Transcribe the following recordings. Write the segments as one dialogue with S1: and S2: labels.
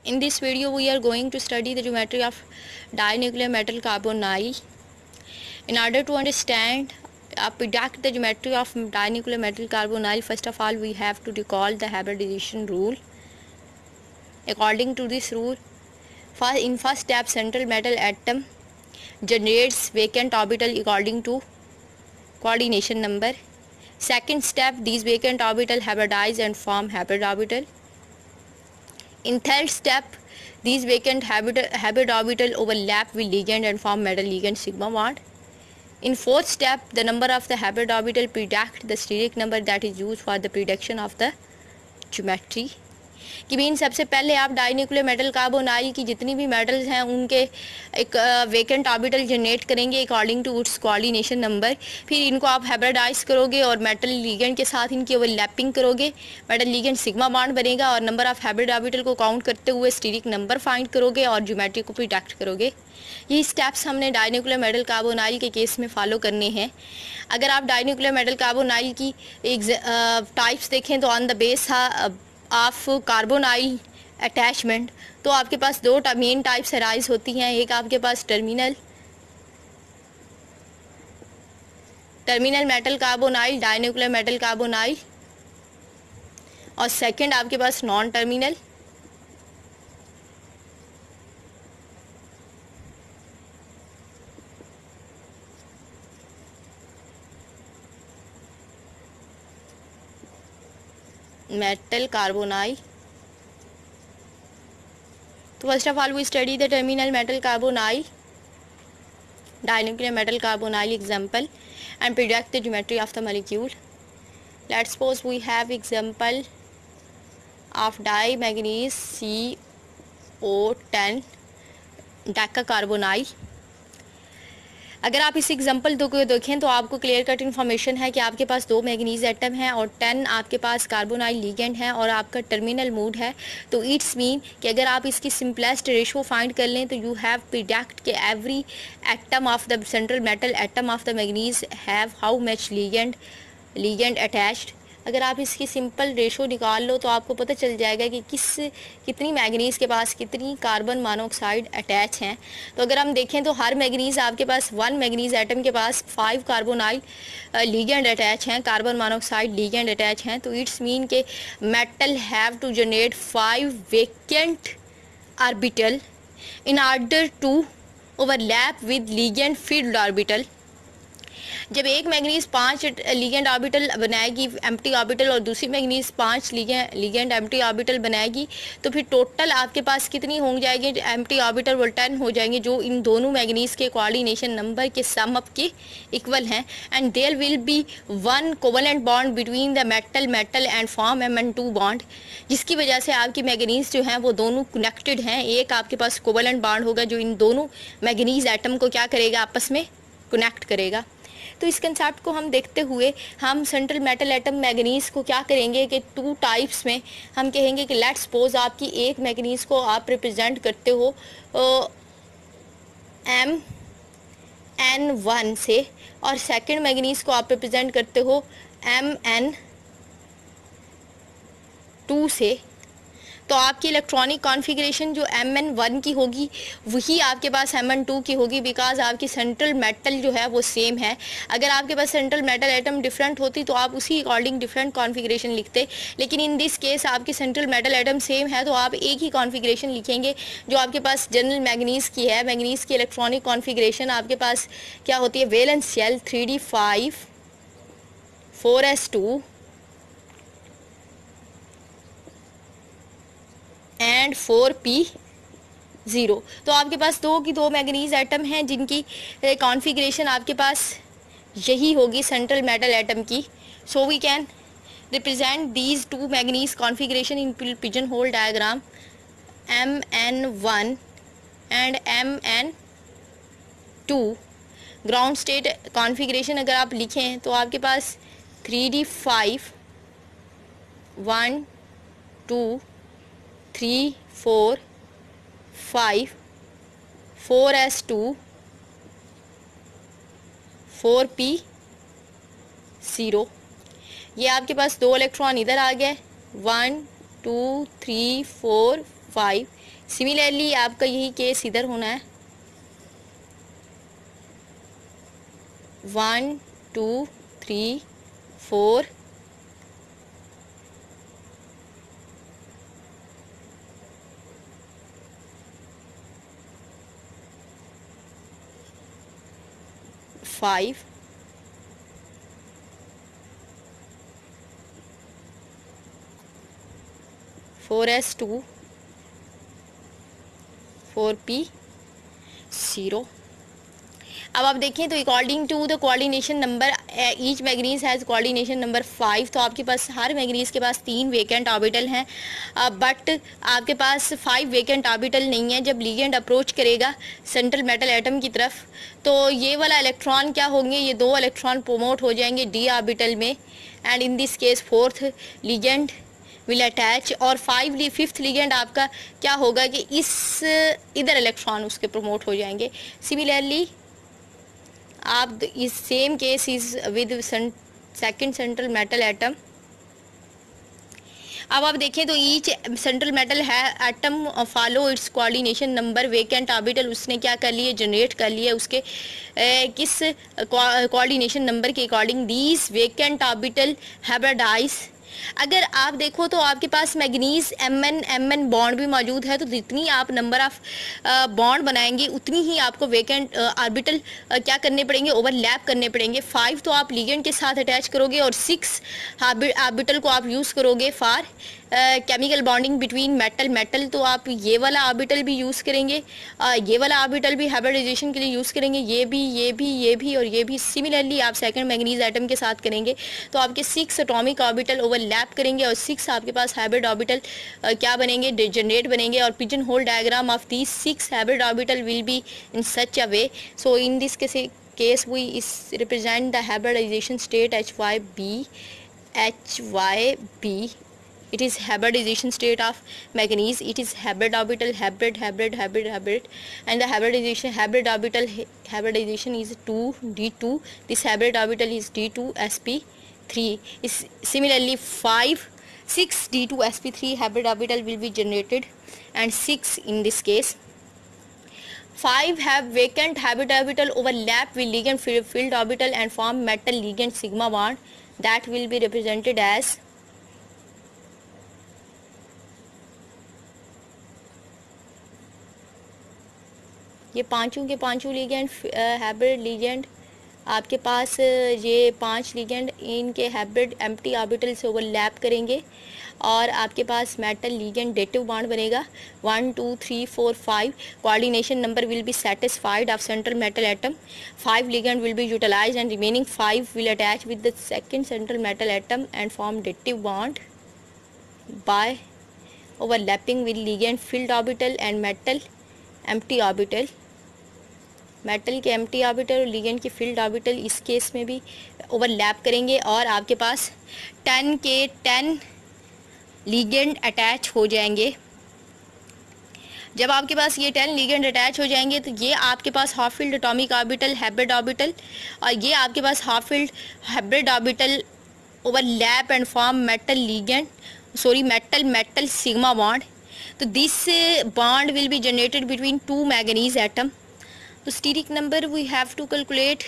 S1: In this video, we are going to study the geometry of dinuclear metal carbonyl. In order to understand predict the geometry of dinuclear metal carbonyl, first of all, we have to recall the hybridization rule. According to this rule, in first step, central metal atom generates vacant orbital according to coordination number. Second step, these vacant orbital hybridize and form hybrid orbital. In third step, these vacant hybrid orbital overlap with ligand and form metal ligand sigma bond. In fourth step, the number of the hybrid orbital predict the steric number that is used for the prediction of the geometry. कि mean सबसे पहले आप डाइन्यूक्लियर metal carbonyl की जितनी भी metals हैं उनके एक वेकेंट ऑर्बिटल जनरेट करेंगे according to its coordination number. फिर इनको आप हाइब्रिडाइज करोगे और मेटल लीगेंड के साथ इनकी ओवरलैपिंग करोगे. मेटल लीगेंड सिग्मा बॉन्ड बनेगा और नंबर ऑफ हाइब्रिड ऑर्बिटल को काउंट करते हुए स्टीरिक नंबर फाइंड करोगे और ज्योमेट्री को प्रिडिक्ट करोगे. यही स्टेप्स हमने डाइन्यूक्लियर मेटल कार्बोनाइल के केस में फॉलो करने हैं. अगर आप डाइन्यूक्लियर मेटल कार्बोनाइल की टाइप्स देखें तो on the base of carbonyl attachment तो आपके पास दो मेन टाइप्स अराइज होती हैं. एक आपके पास terminal metal carbonyl dinuclear metal carbonyl और सेकंड आपके पास non terminal metal carbonyl. So first of all, we study the terminal metal carbonyl, dinuclear metal carbonyl example and predict the geometry of the molecule. Let's suppose we have example of dimanganese CO10 decacarbonyl. अगर आप इस example को देखें तो आपको clear cut information है कि आपके पास 2 मैग्नीज एटम हैं और 10 आपके पास कार्बोनाइल लिगेंड है और आपका टर्मिनल मूड है. तो इट्स मीन कि अगर आप इसकी सिंपलेस्ट रेशो फाइंड कर लें तो यू हैव प्रिडिक्ट कि every atom of the central metal atom of the manganese have how much ligand attached. अगर आप इसकी सिंपल रेशो निकाल लो तो आपको पता चल जाएगा कि कितनी मैग्नीज़ के पास कितनी कार्बन मोनोऑक्साइड अटैच हैं. तो अगर हम देखें तो हर मैग्नीज़ आपके पास 1 मैग्नीज़ एटम के पास 5 कार्बोनाइल लिगेंड अटैच हैं, कार्बन मोनोऑक्साइड लिगेंड अटैच हैं. तो इट्स मीन के metal have to generate 5 vacant orbital in order to overlap with ligand field orbital. जब एक मैग्नीज 5 लिगेंड ऑर्बिटल बनाएगी एम्प्टी ऑर्बिटल और दूसरी मैग्नीज 5 लिगेंड एम्प्टी ऑर्बिटल बनाएगी तो फिर टोटल आपके पास कितनी हो जाएगी एम्प्टी ऑर्बिटल वो 10 हो जाएंगे जो इन दोनों मैग्नीज के कोऑर्डिनेशन नंबर के सम अप के इक्वल हैं. And there will be one covalent bond between the metal and form Mn2 bond, जिसकी वजह से आपकी मैग्नीज जो हैं वो दोनों कनेक्टेड हैं. एक आपके पास कोवेलेंट बॉन्ड होगा जो इन दोनों मैग्नीज एटम को क्या करेगा आपस में कनेक्ट करेगा. तो इस कंसेप्ट को हम देखते हुए हम सेंट्रल मेटल एटम मैग्नीज को क्या करेंगे कि 2 टाइप्स में हम कहेंगे कि लेट्स सपोज आपकी एक मैग्नीज को आप रिप्रेजेंट करते हो Mn1 से और सेकंड मैग्नीज को आप रिप्रेजेंट करते हो Mn2 से. तो आपकी इलेक्ट्रॉनिक कॉन्फ़िगरेशन जो Mn1 की होगी वही आपके पास Mn2 की होगी बिकॉज आपकी सेंट्रल मेटल जो है वो सेम है. अगर आपके पास सेंट्रल मेटल एटम डिफरेंट होती तो आप उसी अकॉर्डिंग डिफरेंट कॉन्फ़िगरेशन लिखते, लेकिन इन दिस केस आपकी सेंट्रल मेटल एटम सेम है तो आप एक ही कॉन्फ़िगरेशन लिखेंगे जो आपके पास जनरल मैग्नीज की है. मैग्नीज की इलेक्ट्रॉनिक कॉन्फ़िगरेशन आपके पास क्या होती है, valence shell 3d5 4s2 and 4p0. तो आपके पास 2 मैग्नीज एटम हैं जिनकी कॉन्फ़िगरेशन आपके पास यही होगी सेंट्रल मेटल एटम की. So we can represent these 2 manganese configuration in pigeon hole diagram Mn1 and Mn2. Ground state configuration अगर आप लिखें तो आपके पास 3d5 1 2 3 4 5 4s2 4p0. ये आपके पास 2 इलेक्ट्रॉन इधर आ गए 1 2 3 4 5। सिमिलरली आपका यही केस इधर होना है 1 2 3 4 5 4s2 4p0। अब आप देखें तो according to the coordination number each manganese has coordination number 5। तो आपके पास हर मैग्नीज के पास 3 वेकेंट ऑर्बिटल हैं, बट आपके पास 5 वेकेंट ऑर्बिटल नहीं है। जब लिगेंड अप्रोच करेगा सेंट्रल मेटल एटम की तरफ तो ये वाला इलेक्ट्रॉन क्या होंगे, ये 2 इलेक्ट्रॉन प्रोमोट हो जाएंगे डी ऑर्बिटल में, and in this case 4th ligand will attach, और 5th लिगेंड आपका क्या होगा कि इस इधर इलेक्ट्रॉन उसके प्रोमोट हो जाएंगे। सिमिलरली आप इस same case is with second central metal atom. अब आप देखें तो ईच सेंट्रल मेटल है atom follow its coordination number vacant orbital, उसने क्या कर लिए, जनरेट कर लिए उसके किस कोऑर्डिनेशन नंबर के according these vacant orbital hybridize. अगर आप देखो तो आपके पास मैग्नीज mn बॉन्ड भी मौजूद है, तो जितनी आप नंबर ऑफ बॉन्ड बनाएंगे उतनी ही आपको वेकेंट ऑर्बिटल क्या करने पड़ेंगे, ओवरलैप करने पड़ेंगे। 5 तो आप लिगेंड के साथ अटैच करोगे और 6 ऑर्बिटल को आप यूज़ करोगे for chemical bonding between metal metal. तो आप ये वाला ऑर्बिटल भी यूज़ करेंगे, ये वाला ऑर्बिटल भी हाइब्रिडाइजेशन के लिए यूज़ करेंगे, ये भी और ये भी। सिमिलरली आप सेकंड मैग्नीज एटम के साथ करेंगे तो आपके 6 एटॉमिक ऑर्बिटल ओवरलैप करेंगे और 6 आपके पास हाइब्रिड ऑर्बिटल क्या बनेंगे, जनरेट बनेंगे। और pigeon hole diagram of these 6 hybrid orbital will be in such a way. So in this case we is represent the hybridization state HYB. It is hybridization state of manganese. It is hybrid orbital, hybrid, and the hybrid orbital hybridization is 2d2. This hybrid orbital is d2sp3. Is similarly 6 d2sp3 hybrid orbital will be generated, and 6 in this case. 5 have vacant hybrid orbital overlap with ligand filled orbital and form metal ligand sigma bond that will be represented as ये पांचों के पांचों ligand hybrid ligand आपके पास ये 5 ligand इनके hybrid empty orbital से overlap करेंगे और आपके पास मेटल लिगेंड डेटिव बॉन्ड बनेगा 1 2 3 4 5। Coordination number will be satisfied of central metal atom. 5 ligand will be utilized and remaining 5 will attach with the second central metal atom and form dative bond by overlapping with ligand field orbital and metal empty orbital. Metal के empty orbital और ligand की filled orbital इस case में भी overlap करेंगे और आपके पास 10 के 10 लिगेंड अटैच हो जाएंगे। जब आपके पास ये 10 लिगेंड अटैच हो जाएंगे तो ये आपके पास half filled atomic orbital hybrid orbital और ये आपके पास half filled hybrid orbital overlap and form metal metal sigma bond. तो this bond will be generated between 2 manganese atom. तो steric number we have to calculate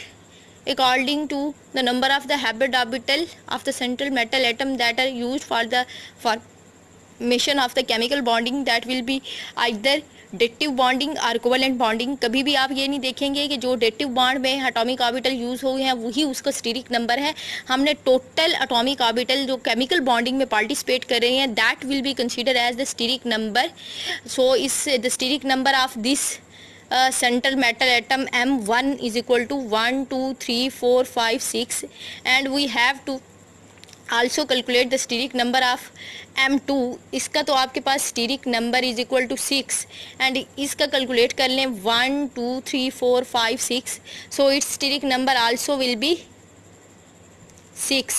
S1: according to the number of the hybrid orbital of the central metal atom that are used for the formation of the chemical bonding that will be either dative bonding or covalent bonding। कभी भी आप ये नहीं देखेंगे कि जो dative bond में atomic orbital use हुए हैं वही उसका steric number है। हमने total atomic orbital जो chemical bonding में participate कर रहे हैं that will be considered as the steric number। So is the steric number of this central metal atom M1 is equal to 1 2 3 4 5 6 and we have to also calculate the steric number of M2। इसका तो आपके पास steric number is equal to 6 and इसका calculate कर लें 1 2 3 4 5 6 so its steric number also will be 6।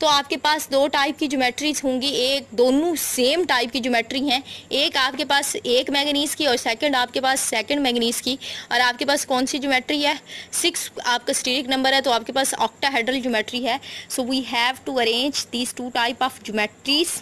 S1: तो आपके पास 2 type की ज्योमेट्रीज होंगी, एक दोनों सेम टाइप की ज्योमेट्री हैं, एक आपके पास एक मैंगनीज की और सेकंड आपके पास सेकंड मैंगनीज की। और आपके पास कौन सी ज्योमेट्री है, 6 आपका स्टेरिक नंबर है तो आपके पास ऑक्टाहेड्रल ज्योमेट्री है। So we have to arrange these 2 type of geometries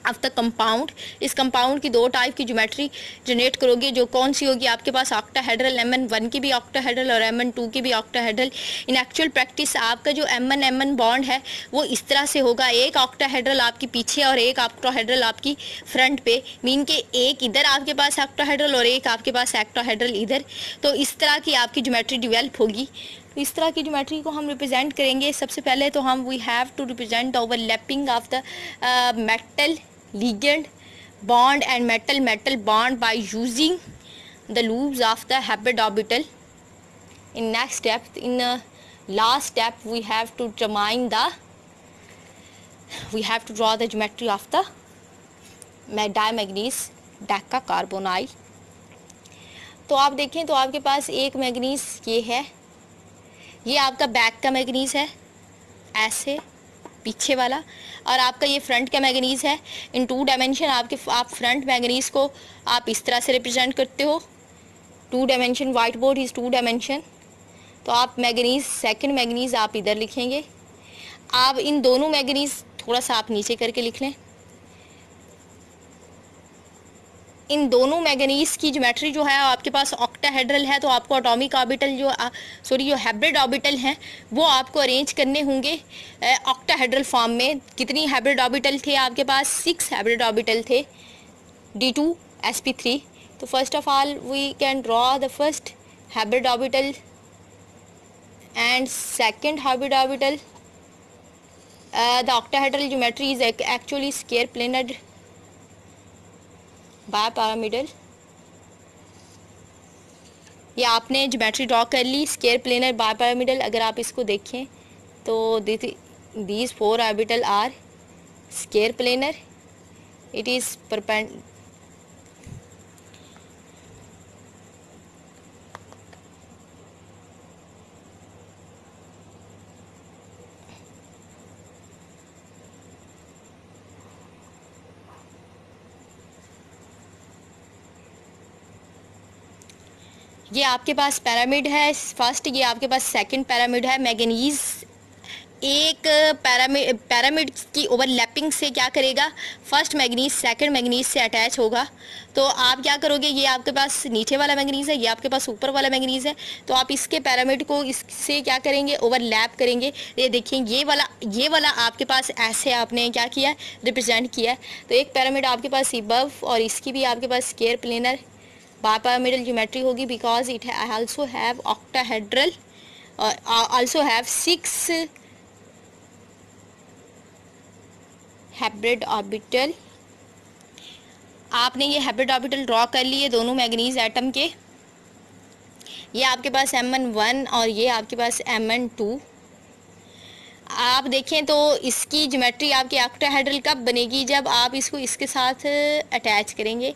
S1: of the compound. इस कंपाउंड की दो टाइप की ज्योमेट्री जनरेट करोगे, जो कौन सी होगी आपके पास ऑक्टाहेड्रल, Mn1 की भी ऑक्टाहेड्रल और Mn2 की भी ऑक्टाहेड्रल। इन एक्चुअल प्रैक्टिस आपका जो Mn बॉन्ड है वो इस तरह से होगा, एक ऑक्टाहेड्रल आपकी पीछे और एक ऑक्टाहेड्रल आपकी फ्रंट पे, मीन के एक इधर आपके पास ऑक्टाहेड्रल और एक आपके पास ऑक्टाहेड्रल इधर। तो इस तरह की आपकी ज्योमेट्री डेवलप होगी। तो इस तरह की ज्योमेट्री को हम रिप्रेजेंट करेंगे। सबसे पहले तो हम we have to represent the overlapping of the metal ligand bond and metal bond by using the loops of the hybrid orbital. In next step, in last step, we have to draw the geometry of the dimanganese decacarbonyl. तो आप देखें तो आपके पास एक manganese ये है, ये आपका बैक का मैग्नीज है ऐसे पीछे वाला, और आपका ये फ्रंट का मैग्नीज है। इन 2 डायमेंशन आप फ्रंट मैग्नीज को आप इस तरह से रिप्रेजेंट करते हो, 2 dimension, white board is 2 dimension. तो आप मैग्नीज, सेकंड मैग्नीज आप इधर लिखेंगे। आप इन दोनों मैग्नीज थोड़ा सा आप नीचे करके लिख लें। इन दोनों मैग्नीज की ज्योमेट्री जो है आपके पास ऑक्टाहेड्रल है, तो आपको एटॉमिक ऑर्बिटल जो हाइब्रिड ऑर्बिटल हैं वो आपको अरेंज करने होंगे ऑक्टाहेड्रल फॉर्म में। कितनी हाइब्रिड ऑर्बिटल थे आपके पास? 6 हाइब्रिड ऑर्बिटल थे, D2 sp3। तो first of all we can draw the first hybrid orbital and second hybrid orbital. The octahedral geometry is actually square planar bipyramidal. ये आपने ज्योमेट्री ड्रॉ कर ली, square planar बायपैरामिडल। अगर आप इसको देखें तो these 4 orbital are square planar, it is perpendicular. ये आपके पास पिरामिड है फर्स्ट, ये आपके पास सेकंड पिरामिड है। मैंगनीज एक पिरामिड की ओवरलैपिंग से क्या करेगा, फर्स्ट मैंगनीज सेकंड मैंगनीज से अटैच होगा। तो आप क्या करोगे, ये आपके पास नीचे वाला मैंगनीज है, ये आपके पास ऊपर वाला मैंगनीज है, तो आप इसके पिरामिड को इससे क्या करेंगे, ओवरलैप करेंगे। ये देखिए ये वाला आपके पास ऐसे आपने क्या किया, रिप्रेजेंट किया। तो एक पिरामिड आपके पास इबव और इसकी भी आपके पास स्क्वायर प्लेनर बायपैरामिडल ज्योमेट्री होगी, because it also have octahedral, also have 6 hybrid orbital. आपने ये हाइब्रिड ऑर्बिटल ड्रॉ कर लिए दोनों मैंगनीज एटम के। ये आपके पास Mn1 और ये आपके पास Mn2। आप देखें तो इसकी ज्योमेट्री आपकी ऑक्टाहेड्रल कब बनेगी, जब आप इसको इसके साथ अटैच करेंगे।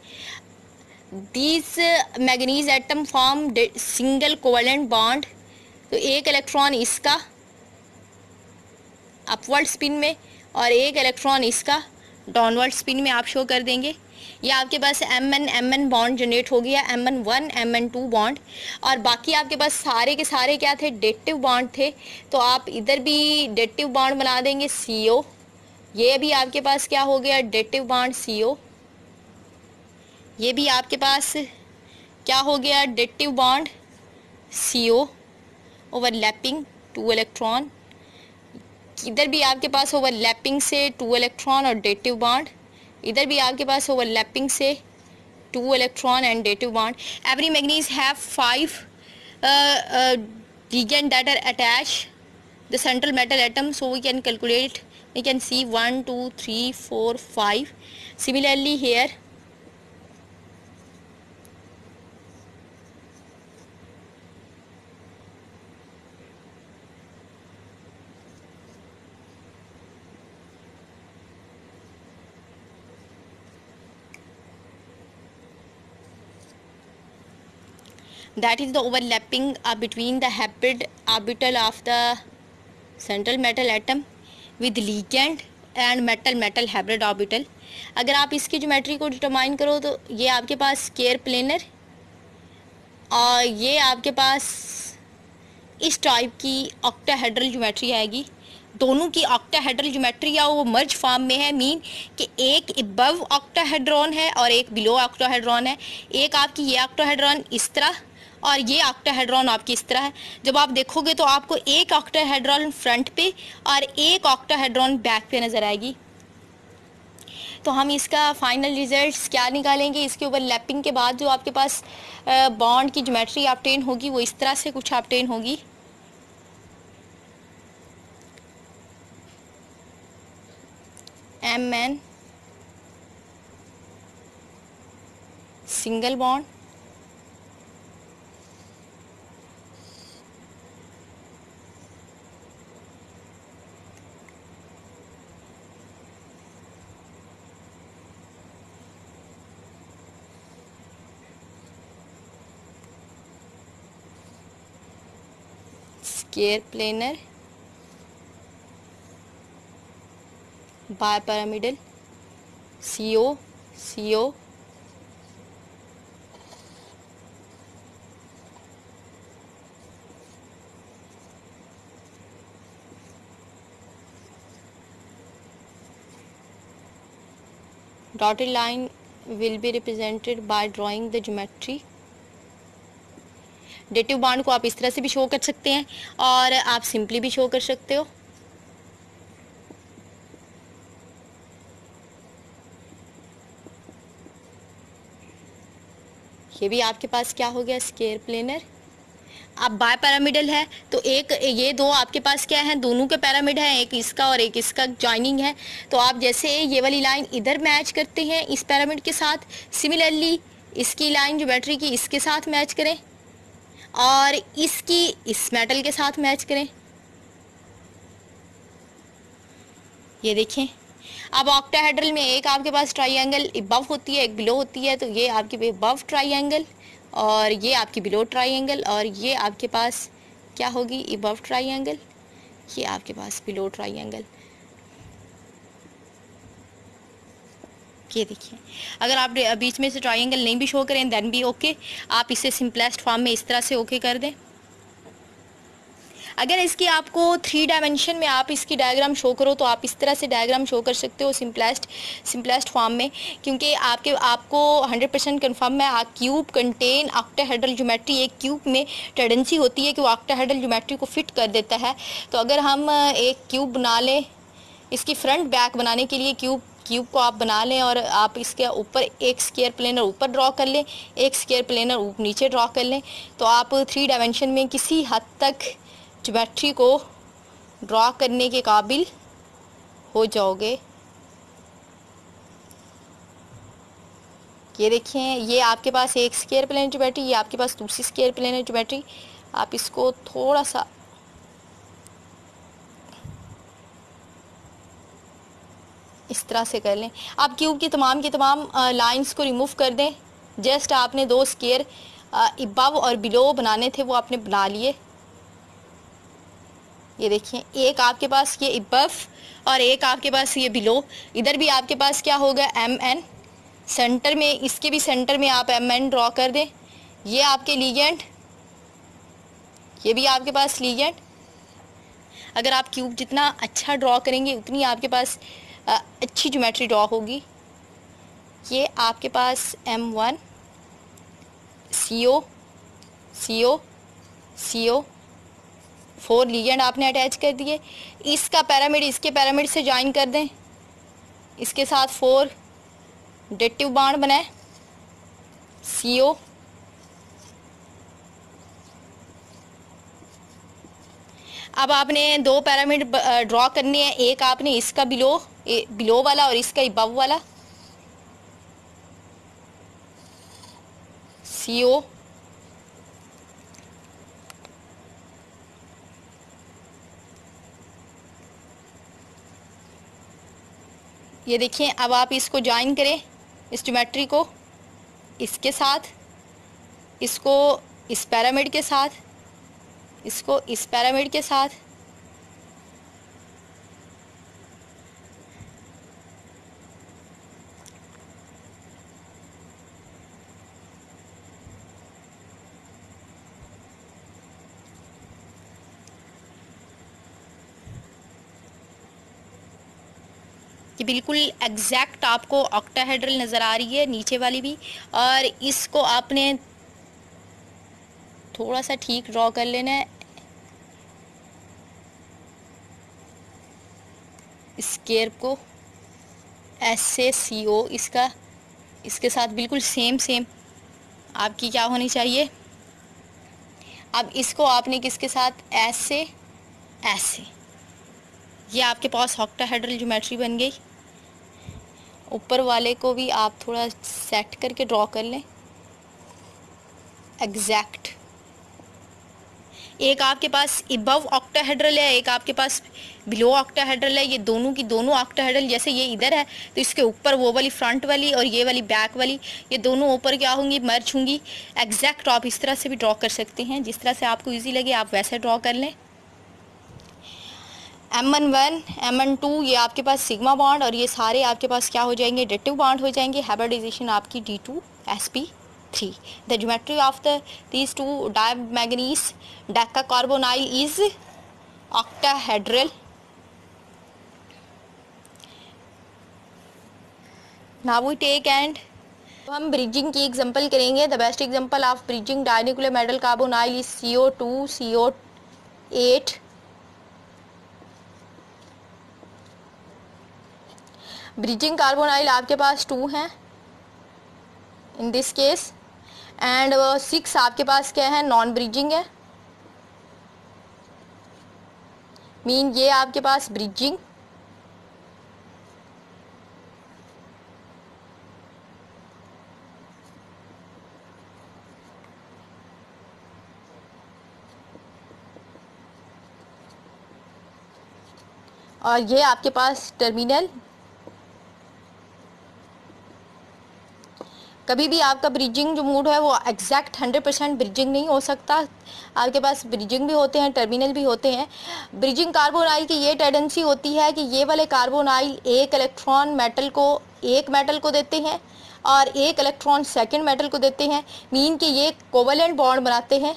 S1: These manganese atom form single covalent bond. तो एक इलेक्ट्रॉन इसका अपवर्ड स्पिन में और एक इलेक्ट्रॉन इसका डाउनवर्ड स्पिन में आप शो कर देंगे। ये आपके पास Mn बॉन्ड जनरेट हो गया, Mn1 Mn2 बॉन्ड। और बाकी आपके पास सारे के सारे क्या थे, डेटिव बॉन्ड थे। तो आप इधर भी डेटिव बॉन्ड बना देंगे CO। ये भी आपके पास क्या हो गया, डेटिव बॉन्ड CO। ये भी आपके पास क्या हो गया, dative bond CO, overlapping 2 electron. इधर भी आपके पास ओवरलैपिंग से 2 इलेक्ट्रॉन और डेटिव बॉन्ड। इधर भी आपके पास ओवरलैपिंग से 2 electron and dative bond. Every manganese have 5 ligand that are attached the central metal atom, so we can calculate, we can see 1 2 3 4 5. Similarly here that is the overlapping between the hybrid orbital of the central metal atom with ligand and metal hybrid orbital। अगर आप इसकी geometry को determine करो तो ये आपके पास square planar और ये आपके पास इस टाइप की ऑक्टाहेड्रल ज्योमेट्री आएगी। दोनों की ऑक्टाहेड्रल ज्योमेट्री या वो मर्ज फॉर्म में है, मीन कि एक अबव ऑक्टाहेड्रॉन है और एक बिलो ऑक्टाहेड्रॉन है। एक आपकी ये ऑक्टाहेड्रॉन इस तरह और ये ऑक्टाहेड्रॉन आपकी इस तरह है। जब आप देखोगे तो आपको एक ऑक्टाहेड्रॉन फ्रंट पे और एक ऑक्टाहेड्रॉन बैक पे नज़र आएगी। तो हम इसका फाइनल रिजल्ट्स क्या निकालेंगे, इसके ऊपर लैपिंग के बाद जो आपके पास बॉन्ड की ज्योमेट्री ऑब्टेन होगी वो इस तरह से कुछ ऑब्टेन होगी। Mn single bond, square planar, bipyramidal, CO CO dotted line will be represented by drawing the geometry। Dative bond को आप इस तरह से भी शो कर सकते हैं और आप सिंपली भी शो कर सकते हो। ये भी आपके पास क्या हो गया, स्क्वायर प्लेनर। अब बाय पैरामिडल है तो एक ये दो आपके पास क्या है, दोनों के पैरामिड है, एक इसका और एक इसका जॉइनिंग है। तो आप जैसे ये वाली लाइन इधर मैच करते हैं इस पैरामिड के साथ, सिमिलरली इसकी लाइन ज्योमेट्री की इसके साथ मैच करें और इसकी इस मेटल के साथ मैच करें। ये देखें, अब ऑक्टाहेड्रल में एक आपके पास ट्राइंगल अबव होती है, एक बिलो होती है। तो ये आपकी अबव ट्राइंगल और ये आपकी बिलो ट्राइंगल और ये आपके पास क्या होगी, अबव ट्राइंगल, ये आपके पास बिलो ट्राइंगल। ये देखिए, अगर आप बीच में से ट्राइंगल नहीं भी शो करें देन भी ओके, आप इसे सिंपलेस्ट फॉर्म में इस तरह से ओके कर दें। अगर इसकी आपको 3 डायमेंशन में आप इसकी डायग्राम शो करो तो आप इस तरह से डायग्राम शो कर सकते हो सिंपलेस्ट फॉर्म में, क्योंकि आपको 100% कन्फर्म है क्यूब कंटेन ऑक्टाहेड्रल ज्योमेट्री। एक क्यूब में टेंडेंसी होती है कि वो ऑक्टाहेड्रल ज्योमेट्री को फिट कर देता है। तो अगर हम एक क्यूब बना लें, इसकी फ्रंट बैक बनाने के लिए क्यूब को आप बना लें और आप इसके ऊपर एक स्क्वायर प्लेनर ऊपर ड्रॉ कर लें, एक स्क्वायर प्लेनर नीचे ड्रॉ कर लें, तो आप 3 डायमेंशन में किसी हद तक ज्योमेट्री को ड्रॉ करने के काबिल हो जाओगे। ये देखें, ये आपके पास एक स्क्वायर प्लेन ज्योमेट्री, ये आपके पास दूसरी स्क्वायर प्लेन ज्योमेट्री। आप इसको थोड़ा सा इस तरह से कर लें। आप क्यूब की तमाम लाइंस को रिमूव कर दें। जस्ट आपने 2 स्क्वायर अबव और बिलो बनाने थे, वो आपने बना लिए। ये देखिए, एक आपके पास ये अबव और एक आपके पास ये बिलो। इधर भी आपके पास क्या होगा, MN। सेंटर में, इसके भी सेंटर में आप MN ड्रॉ कर दें। ये आपके लीजेंड, ये भी आपके पास लीजेंड। अगर आप क्यूब जितना अच्छा ड्रॉ करेंगे उतनी आपके पास अच्छी ज्योमेट्री ड्रॉ होगी। ये आपके पास M1 CO CO CO 4 legend आपने अटैच कर दिए। इसका पैरामिड इसके पैरामिड से ज्वाइन कर दें, इसके साथ 4 डेटिव बॉन्ड बनाए, CO। अब आपने 2 पैरामिड ड्रॉ करने हैं, एक आपने इसका बिलो वाला और इसका अबव वाला, CO। ये देखिए, अब आप इसको ज्वाइन करें, इस ज्योमेट्री को इसके साथ, इसको इस पैरामिड के साथ, इसको इस पैरामिड के साथ। ये बिल्कुल एग्जैक्ट आपको ऑक्टाहेड्रल नज़र आ रही है, नीचे वाली भी। और इसको आपने थोड़ा सा ठीक ड्रॉ कर लेना है, स्केयर को SACO इसका, इसके साथ बिल्कुल सेम आपकी क्या होनी चाहिए। अब इसको आपने किसके साथ, ऐसे ये आपके पास ऑक्टाहेड्रल ज्योमेट्री बन गई। ऊपर वाले को भी आप थोड़ा सेट करके ड्रॉ कर लें एग्जैक्ट। एक आपके पास इबव ऑक्टाहेड्रल है, एक आपके पास बिलो ऑक्टाहेड्रल है। ये दोनों की दोनों ऑक्टाहेड्रल, जैसे ये इधर है तो इसके ऊपर वो वाली फ्रंट वाली और ये वाली बैक वाली, ये दोनों ऊपर क्या होंगी, मर्ज होंगी एग्जैक्ट। आप इस तरह से भी ड्रॉ कर सकते हैं, जिस तरह से आपको इजी लगे आप वैसे ड्रॉ कर लें। M1 M2 ये आपके पास सिग्मा बॉन्ड, और ये सारे आपके पास क्या हो जाएंगे, एडिटिव बॉन्ड हो जाएंगे। हाइब्रिडाइजेशन आपकी D2sp3। The geometry of these two dimanganese decacarbonyl is octahedral। Now we take and हम ब्रिजिंग की एग्जांपल करेंगे। The best example of bridging dinuclear metal carbonyl is CO2 CO8। Bridging carbonyl आपके पास 2 हैं in this case, and 6 आपके पास क्या है, non bridging है। मीन ये आपके पास ब्रिजिंग, और ये आपके पास टर्मिनल। कभी भी आपका ब्रिजिंग जो मूड है वो एग्जैक्ट 100% ब्रिजिंग नहीं हो सकता, आपके पास ब्रिजिंग भी होते हैं, टर्मिनल भी होते हैं। ब्रिजिंग कार्बोनाइल की ये टेंडेंसी होती है कि ये वाले कार्बोनाइल एक इलेक्ट्रॉन मेटल को, एक मेटल को देते हैं और एक इलेक्ट्रॉन सेकंड मेटल को देते हैं। मीन कि ये कोवेलेंट बॉन्ड बनाते हैं।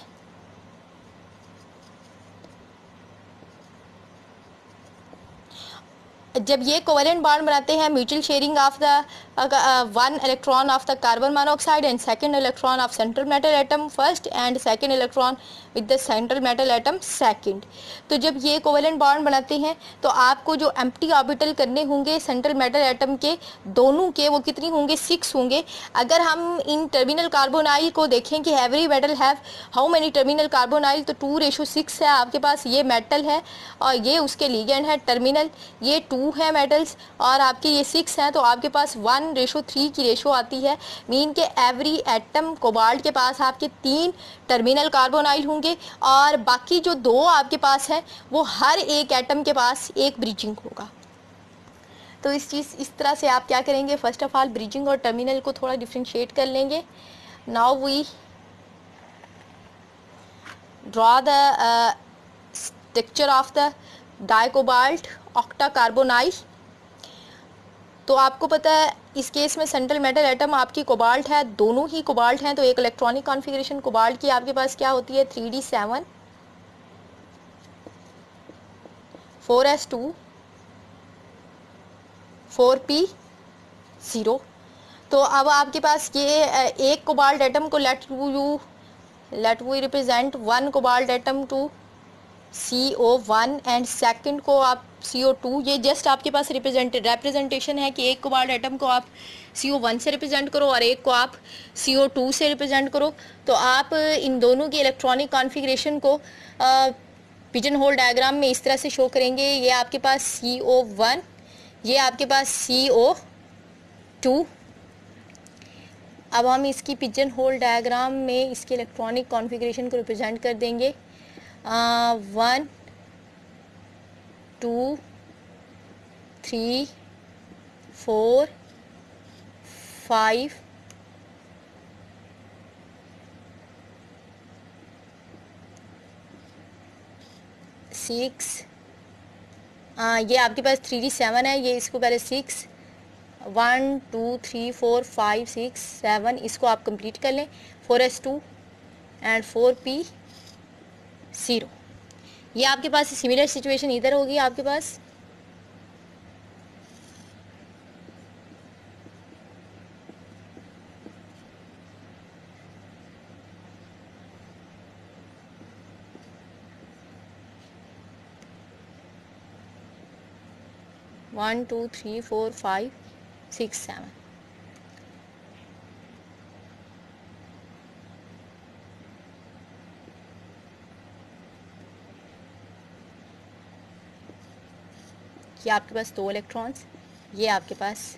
S1: जब ये कोवेलेंट बॉन्ड बनाते हैं, mutual sharing of the 1 electron of the carbon monoxide and second electron of central metal atom first and second electron with the central metal atom second. तो जब ये कोवेलेंट बॉन्ड बनाते हैं तो आपको जो एम्प्टी ऑर्बिटल करने होंगे सेंट्रल मेटल एटम के दोनों के, वो कितनी होंगे, 6 होंगे। अगर हम इन टर्मिनल कार्बोनाइल को देखें कि every metal have how many terminal carbonyl, तो 2:6 है आपके पास। ये मेटल है और ये उसके लिगेंड है टर्मिनल, ये 2 है मेटल्स और आपके ये 6 हैं, तो आपके पास 1:3 की रेशो आती है। मीन के एवरी एटम कोबाल्ट के पास आपके 3 टर्मिनल कार्बोनाइल होंगे और बाकी जो 2 आपके पास हैं वो हर एक एटम के पास एक ब्रिजिंग होगा। तो इस तरह से आप क्या करेंगे, फर्स्ट ऑफ ऑल ब्रिजिंग और टर्मिनल को थोड़ा डिफ्रेंशिएट कर लेंगे। Now we draw the structure of the dicobalt octacarbonyl. तो आपको पता है इस केस में सेंट्रल मेटल एटम आपकी कोबाल्ट है, दोनों ही कोबाल्ट हैं, तो एक इलेक्ट्रॉनिक कॉन्फ़िगरेशन कोबाल्ट की आपके पास क्या होती है, 3d7 4s2 4p0। तो अब आपके पास ये एक कोबाल्ट एटम को let we represent 1 cobalt atom to CO1 and second को आप CO2। ये जस्ट आपके पास रिप्रेजेंटेशन है कि एक कोबाल्ट एटम को आप CO1 से रिप्रेजेंट करो और एक को आप CO2 से रिप्रेजेंट करो। तो आप इन दोनों की इलेक्ट्रॉनिक कॉन्फ़िगरेशन को पिजन होल डायग्राम में इस तरह से शो करेंगे। ये आपके पास CO1, ये आपके पास CO2। अब हम इसकी पिजन होल डायग्राम में इसकी इलेक्ट्रॉनिक कॉन्फ़िगरेशन को रिप्रेजेंट कर देंगे। 1 2 3 4 5 6। ये आपके पास 3d7 है, ये इसको पहले 6 1 2 3 4 5 6 7 इसको आप कंप्लीट कर लें। 4s2 and 4p0। ये आपके पास सिमिलर सिचुएशन इधर होगी आपके पास। 1 2 3 4 5 6 7। ये आपके पास 2 इलेक्ट्रॉन्स, ये आपके पास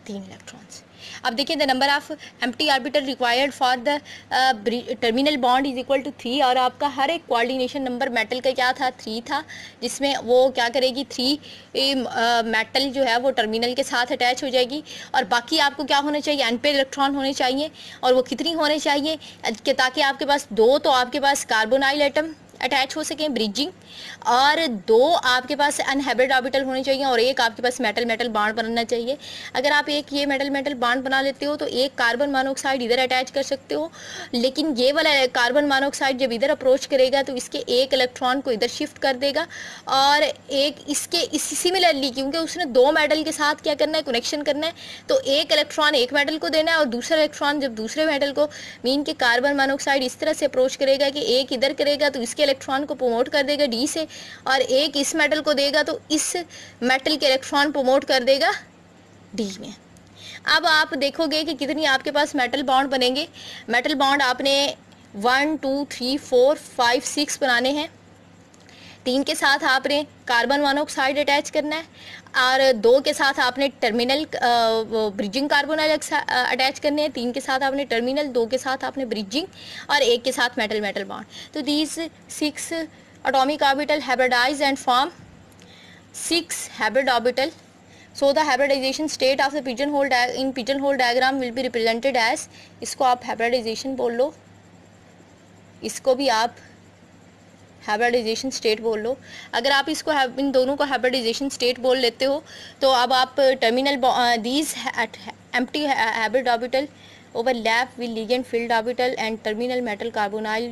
S1: 3 इलेक्ट्रॉन्स। अब देखिए the number of empty orbital required for the terminal bond is equal to 3, और आपका हर एक कोऑर्डिनेशन नंबर मेटल का क्या था, 3 था, जिसमें वो क्या करेगी, 3 मेटल जो है वो टर्मिनल के साथ अटैच हो जाएगी। और बाकी आपको क्या होना चाहिए, एन पे इलेक्ट्रॉन होने चाहिए, और वो कितनी होने चाहिए कि ताकि आपके पास 2 तो आपके पास कार्बोनाइल एटम अटैच हो सकें, ब्रिजिंग, और 2 आपके पास अनहाइब्रिड ऑर्बिटल होने चाहिए, और एक आपके पास मेटल मेटल बॉन्ड बनना चाहिए। अगर आप एक ये मेटल मेटल बॉन्ड बना लेते हो तो एक कार्बन मोनोऑक्साइड इधर अटैच कर सकते हो, लेकिन ये वाला कार्बन मोनोऑक्साइड जब इधर अप्रोच करेगा तो इसके एक इलेक्ट्रॉन को इधर शिफ्ट कर देगा, और एक इसके इसी सिमिलरली, क्योंकि उसने 2 मेटल के साथ क्या करना है, कनेक्शन करना है, तो एक इलेक्ट्रॉन एक मेटल को देना है, और दूसरा इलेक्ट्रॉन जब दूसरे मेटल को मीन के कार्बन मोनोऑक्साइड इस तरह से अप्रोच करेगा कि एक इधर करेगा तो इसके इलेक्ट्रॉन को प्रमोट कर देगा डी से, और एक इस मेटल को देगा तो इस मेटल के इलेक्ट्रॉन प्रमोट कर देगा डी में। अब आप देखोगे कि कितनी आपके पास मेटल बॉन्ड बनेंगे। मेटल बॉन्ड आपने 1 2 3 4 5 6 बनाने हैं। 3 के साथ आपने कार्बन मोनोऑक्साइड अटैच करना है, और 2 के साथ आपने टर्मिनल ब्रिजिंग कार्बोनाइल अटैच करने हैं। 3 के साथ आपने टर्मिनल, 2 के साथ आपने ब्रिजिंग, और 1 के साथ मेटल मेटल बॉन्ड। तो these 6 atomic orbital hybridize and form 6 hybrid orbital. So the hybridization state of the pigeonhole diagram will be represented as, इसको आप hybridization बोल लो, इसको भी आप हाइब्रिडाइजेशन स्टेट बोल लो। अगर आप इसको इन दोनों को हाइब्रिडाइजेशन स्टेट बोल लेते हो तो अब आप terminal these empty hybrid orbital overlap with ligand filled orbital and terminal metal carbonyl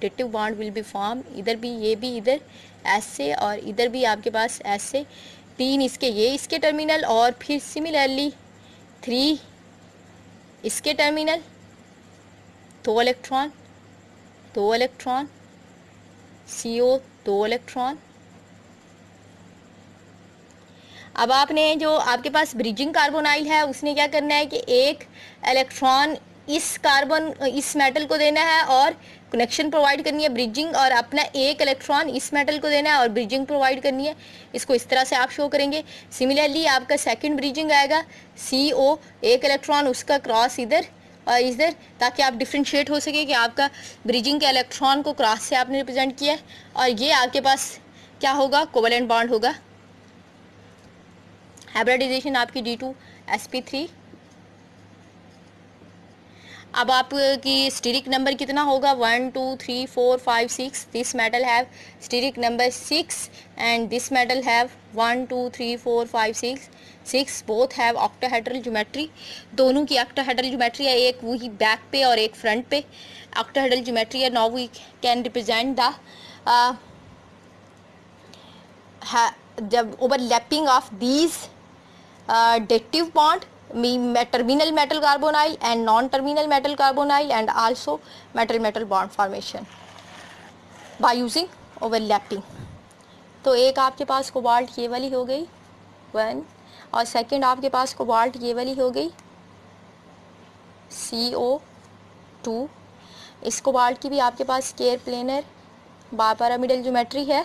S1: dative bond will be formed। इधर भी, ये भी इधर ऐसे, और इधर भी आपके पास ऐसे 3 इसके, ये इसके टर्मिनल, और फिर सिमिलरली 3 इसके terminal, 2 electron, 2 electron, CO 2 electron. अब आपने जो आपके पास ब्रिजिंग कार्बोनाइल है उसने क्या करना है कि एक इलेक्ट्रॉन इस मेटल को देना है और कनेक्शन प्रोवाइड करनी है ब्रिजिंग, और अपना एक इलेक्ट्रॉन इस मेटल को देना है और ब्रिजिंग प्रोवाइड करनी है। इसको इस तरह से आप शो करेंगे। सिमिलरली आपका सेकंड ब्रिजिंग आएगा, CO एक इलेक्ट्रॉन उसका क्रॉस इधर और इधर, ताकि आप डिफ्रेंशिएट हो सके कि आपका ब्रिजिंग के इलेक्ट्रॉन को क्रॉस से आपने रिप्रेजेंट किया है, और ये आपके पास क्या होगा, कोवेलेंट बॉन्ड होगा। हाइब्रिडाइजेशन आपकी D2sp3। अब आपकी स्टीरिक नंबर कितना होगा, 1 2 3 4 5 6। This metal have steric number 6 and this metal have 1 2 3 4 5 6 both have octahedral geometry. दोनों की ऑक्टाहेड्रल ज्योमेट्री है, एक वही बैक पे और एक फ्रंट पे ऑक्टाहेड्रल ज्योमेट्री है। Now we can represent the जब overlapping of these dative bond, terminal metal carbonyl and non-terminal metal carbonyl, and also metal metal bond formation by using overlapping। तो एक आपके पास कोबाल्ट ये वाली हो गई 1, और सेकंड आपके पास कोबाल्ट ये वाली हो गई CO2। इस कोबाल्ट की भी आपके पास स्केयर प्लेनर बायपिरामिडल ज्योमेट्री है।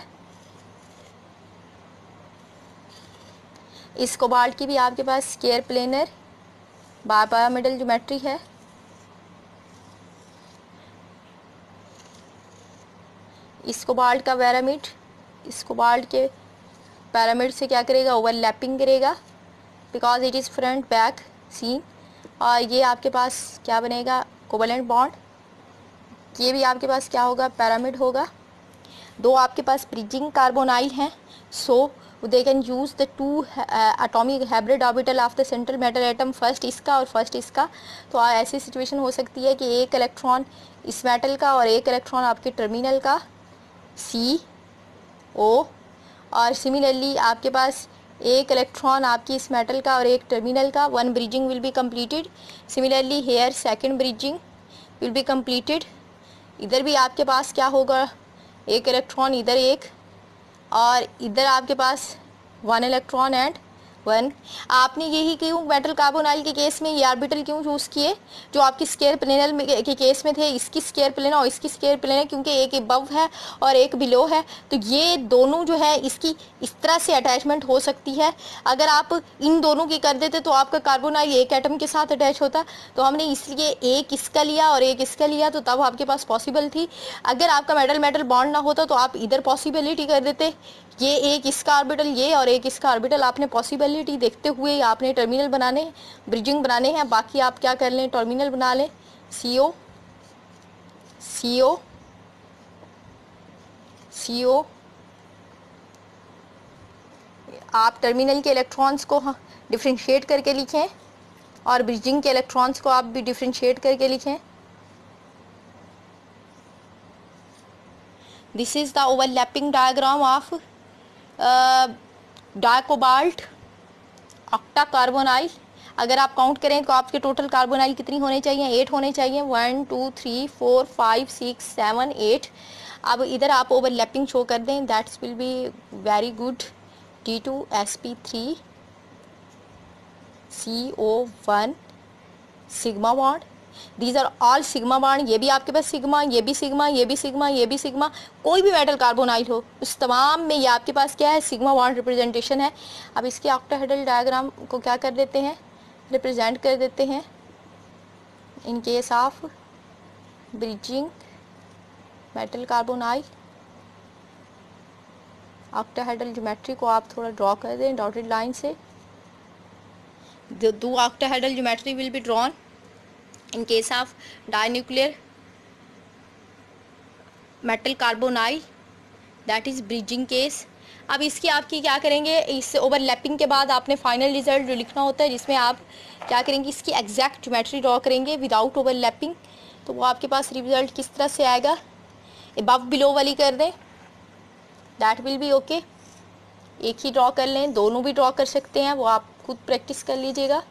S1: इस कोबाल्ट की भी आपके पास स्केयर प्लेनर बायपिरामिडल ज्योमेट्री है। इस कोबाल्ट का पैरामिड इस कोबाल्ट के पैरामिड से क्या करेगा, ओवरलैपिंग करेगा, because it is front back seen. और ये आपके पास क्या बनेगा, कोवेलेंट बॉन्ड। ये भी आपके पास क्या होगा, पैरामिड होगा। 2 आपके पास ब्रिजिंग कार्बोनाइल हैं, सो they can use the 2 atomic hybrid orbital of the central metal atom, first इसका और फर्स्ट इसका। तो ऐसी सिचुएशन हो सकती है कि एक इलेक्ट्रॉन इस मेटल का और एक इलेक्ट्रॉन आपके टर्मिनल का CO, और सिमिलरली आपके पास एक इलेक्ट्रॉन आपकी इस मेटल का और एक टर्मिनल का। 1 bridging will be completed। Similarly here second bridging will be completed। इधर भी आपके पास क्या होगा, एक इलेक्ट्रॉन इधर एक, और इधर आपके पास 1 इलेक्ट्रॉन एंड 1। आपने यही क्यों मेटल कार्बोनाइल के केस में ये ऑर्बिटल क्यों चूज़ किए जो आपकी स्केयर प्लेनल में के केस में थे? इसकी स्केयर प्लेन और इसकी स्केयर प्लेन है, क्योंकि एक अबव है और एक बिलो है, तो ये दोनों जो है इसकी इस तरह से अटैचमेंट हो सकती है। अगर आप इन दोनों की कर देते तो आपका कार्बोनाइल एक एटम के साथ अटैच होता, तो हमने इसलिए एक इसका लिया और एक इसका लिया, तो तब आपके पास पॉसिबल थी। अगर आपका मेटल मेटल बॉन्ड ना होता तो आप इधर पॉसिबिलिटी कर देते, ये एक इसका ऑर्बिटल ये और एक इसका ऑर्बिटल। आपने पॉसिबिलिटी देखते हुए आपने टर्मिनल बनाने, ब्रिजिंग बनाने हैं। बाकी आप क्या कर लें, टर्मिनल बना लें, CO CO CO। आप टर्मिनल के इलेक्ट्रॉन्स को डिफ्रेंशिएट करके लिखें और ब्रिजिंग के इलेक्ट्रॉन्स को आप भी डिफ्रेंशिएट करके लिखें। This is the overlapping diagram of dicobalt octacarbonyl. अगर आप काउंट करें तो आपके टोटल कार्बोनाइल कितनी होने चाहिए? 8 होने चाहिए। 1 2 3 4 5 6 7 8। अब इधर आप ओवरलैपिंग शो कर दें, that's will be very good. D2sp3 CO1 sigma bond, these are all sigma bond. ये भी आपके पास सिग्मा, ये भी सिग्मा, ये भी सिग्मा, ये भी सिग्मा। कोई भी मेटल कार्बोनाइल हो उस तमाम में ये आपके पास क्या है, सिग्मा बॉन्ड रिप्रेजेंटेशन है। अब इसके ऑक्टाहेड्रल डायग्राम को क्या कर देते हैं, रिप्रेजेंट कर देते हैं in case of bridging metal carbonyl. Octahedral geometry को आप थोड़ा ड्रॉ कर दें डॉटेड लाइन से। दो octahedral geometry will be drawn in case of dinuclear metal carbonyl, that is bridging case। अब इसकी आपकी क्या करेंगे, इस ओवरलैपिंग के बाद आपने फाइनल रिजल्ट जो लिखना होता है, जिसमें आप क्या करेंगे, इसकी एग्जैक्ट ज्योमेट्री ड्रॉ करेंगे विदाउट ओवरलैपिंग। तो वो आपके पास रिजल्ट किस तरह से आएगा, अबव बिलो वाली कर दें, दैट विल बी ओके। एक ही ड्रॉ कर लें, दोनों भी ड्रॉ कर सकते हैं, वो आप खुद प्रैक्टिस कर लीजिएगा।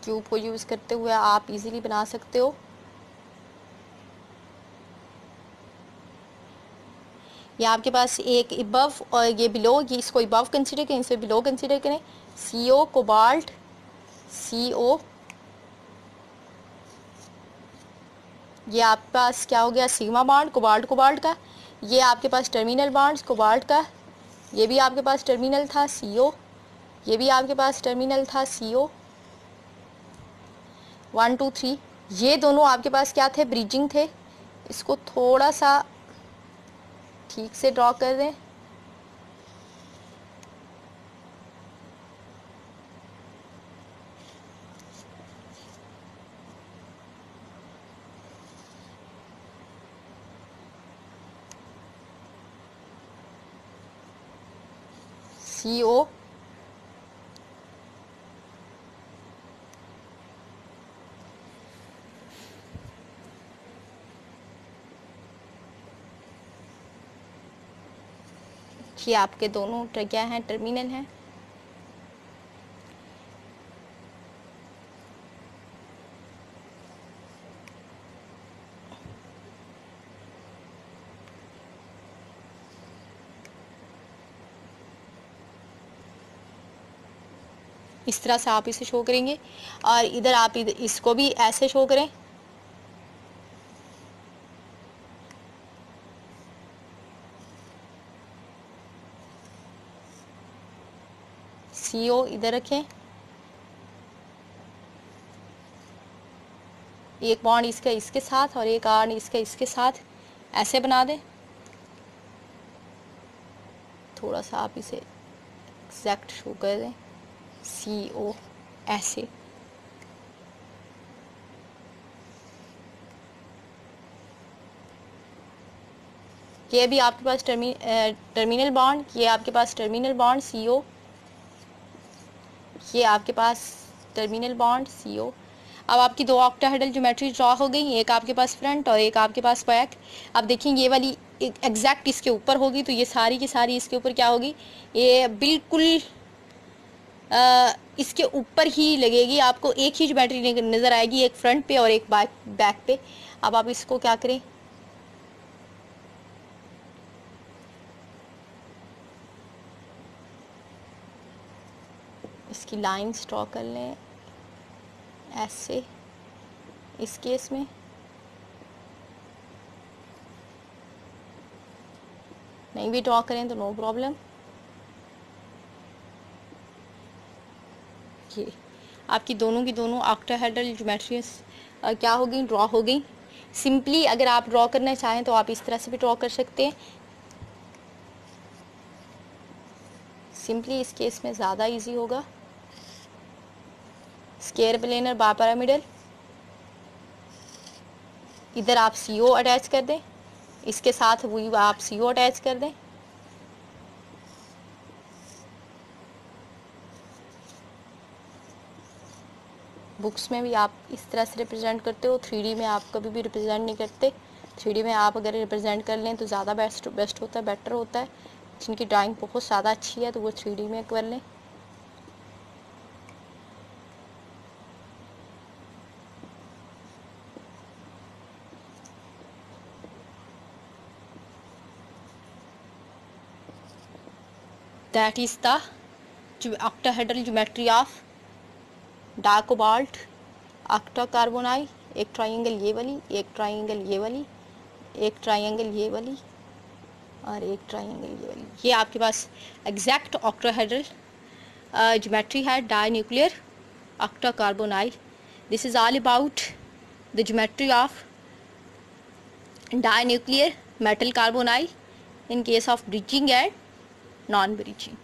S1: क्यूब को यूज़ करते हुए आप इजीली बना सकते हो। ये आपके पास एक अबव और ये बिलो, ये इसको अबव कंसीडर करें, इसे बिलो कंसीडर करें। CO कोबाल्ट CO, ये आपके पास क्या हो गया, सिग्मा बॉन्ड कोबाल्ट कोबाल्ट का। ये आपके पास टर्मिनल बॉन्ड्स कोबाल्ट का, ये भी आपके पास टर्मिनल था CO, ये भी आपके पास टर्मिनल था CO। 1 2 3 ये दोनों आपके पास क्या थे, ब्रिजिंग थे। इसको थोड़ा सा ठीक से ड्रॉ कर दें। CO ये आपके दोनों क्या हैं, टर्मिनल हैं। इस तरह से आप इसे शो करेंगे और इधर आप इसको भी ऐसे शो करें। CO इधर रखें, एक बॉन्ड इसका इसके साथ और एक बॉन्ड इसका इसके साथ, ऐसे बना दें। थोड़ा सा आप इसे एग्जैक्ट शो कर दें, CO ऐसे। ये भी आपके पास टर्मिनल बॉन्ड, ये आपके पास टर्मिनल बॉन्ड CO, ये आपके पास टर्मिनल बॉन्ड CO। अब आपकी दो ऑक्टाहेड्रल ज्योमेट्री ड्रॉ हो गई, एक आपके पास फ्रंट और एक आपके पास बैक। अब देखिए ये वाली एग्जैक्ट इसके ऊपर होगी, तो ये सारी की सारी इसके ऊपर क्या होगी, ये बिल्कुल इसके ऊपर ही लगेगी। आपको एक ही ज्योमेट्री नज़र आएगी, एक फ्रंट पे और एक बैक पे। अब आप इसको क्या करें, इसकी लाइंस ड्रॉ कर लें ऐसे। इस केस में नहीं भी ड्रॉ करें तो नो प्रॉब्लम। ये आपकी दोनों की दोनों ऑक्टाहेड्रल ज्योमेट्रीज क्या हो गई, ड्रॉ हो गई। सिंपली अगर आप ड्रॉ करना चाहें तो आप इस तरह से भी ड्रॉ कर सकते हैं। सिंपली इस केस में ज़्यादा इजी होगा। स्क्वायर प्लेनर बायपिरामिडल, इधर आप CO अटैच कर दें, इसके साथ वही आप CO अटैच कर दें। बुक्स में भी आप इस तरह से रिप्रेजेंट करते हो, 3D में आप कभी भी रिप्रेजेंट नहीं करते। 3D में आप अगर रिप्रेजेंट कर लें तो ज़्यादा बेस्ट होता है, बेटर होता है। जिनकी ड्राइंग बहुत ज़्यादा अच्छी है तो वो 3D में कर लें। That is the octahedral geometry of dicobalt octacarbonyl. एक ट्राइंगल ये वाली, एक ट्राइंगल ये वाली, एक ट्राइंगल ये वाली और एक ट्राइंगल ये वाली। ये आपके पास एग्जैक्ट ऑक्टाहेड्रल ज्योमेट्री है dinuclear octacarbonyl. This is all about the geometry of dinuclear metal carbonyl in case of bridging and non-bridging.